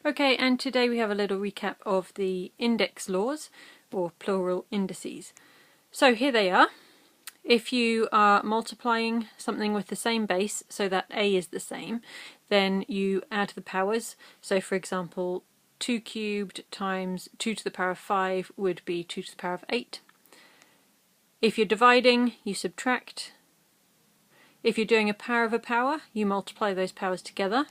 Okay, and today we have a little recap of the index laws, or plural indices. So here they are. If you are multiplying something with the same base so that a is the same, then you add the powers. So for example, 2 cubed times 2 to the power of 5 would be 2 to the power of 8. If you're dividing, you subtract. If you're doing a power of a power, you multiply those powers together.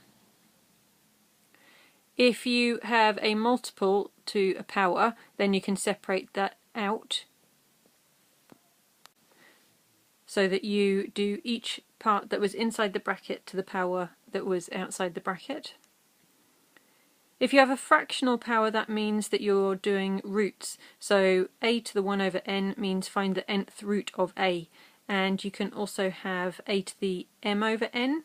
If you have a multiple to a power, then you can separate that out so that you do each part that was inside the bracket to the power that was outside the bracket. If you have a fractional power, that means that you're doing roots. So a to the 1 over n means find the nth root of a. And you can also have a to the m over n,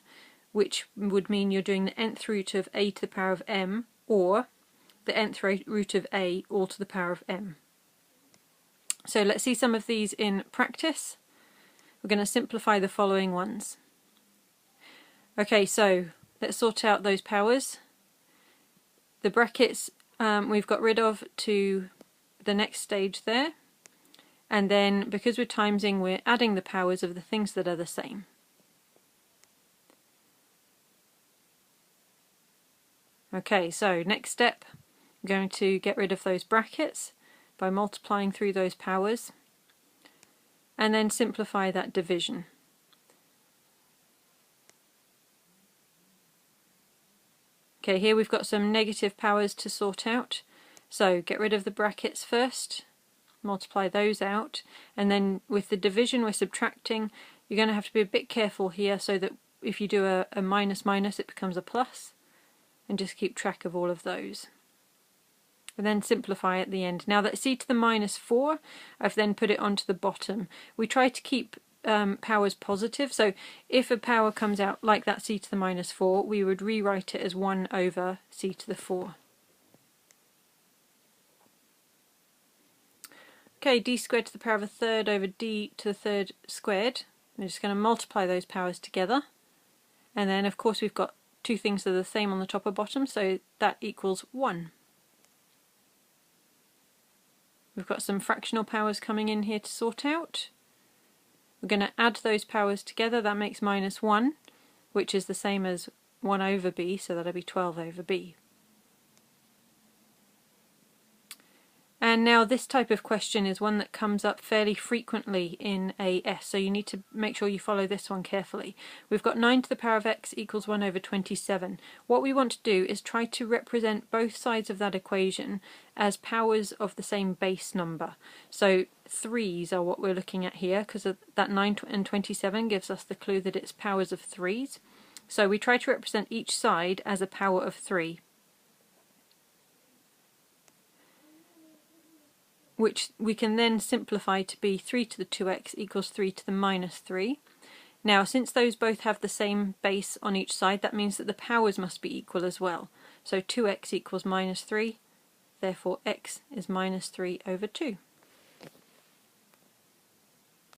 which would mean you're doing the nth root of a to the power of m, or the nth root of a all to the power of m. So let's see some of these in practice. We're going to simplify the following ones. Okay, so let's sort out those powers. The brackets we've got rid of to the next stage there. And then, because we're timesing, we're adding the powers of the things that are the same. Okay, so next step, I'm going to get rid of those brackets by multiplying through those powers, and then simplify that division. Okay, here we've got some negative powers to sort out, so get rid of the brackets first, multiply those out, and then with the division we're subtracting. You're going to have to be a bit careful here so that if you do a minus minus it becomes a plus, and just keep track of all of those. And then simplify at the end. Now that c to the minus 4, I've then put it onto the bottom. We try to keep powers positive, so if a power comes out like that c to the minus 4, we would rewrite it as 1 over c to the 4. Okay, d squared to the power of a third over d to the third squared. We're just going to multiply those powers together. And then of course we've got two things that are the same on the top or bottom, so that equals 1. We've got some fractional powers coming in here to sort out. We're going to add those powers together. That makes minus 1, which is the same as 1 over b, so that'll be 12 over b. And now this type of question is one that comes up fairly frequently in AS, so you need to make sure you follow this one carefully. We've got 9 to the power of x equals 1 over 27. What we want to do is try to represent both sides of that equation as powers of the same base number. So 3s are what we're looking at here, because that 9 and 27 gives us the clue that it's powers of 3s. So we try to represent each side as a power of 3. Which we can then simplify to be 3 to the 2x equals 3 to the minus 3. Now, since those both have the same base on each side, that means that the powers must be equal as well. So 2x equals minus 3, therefore x is minus 3 over 2.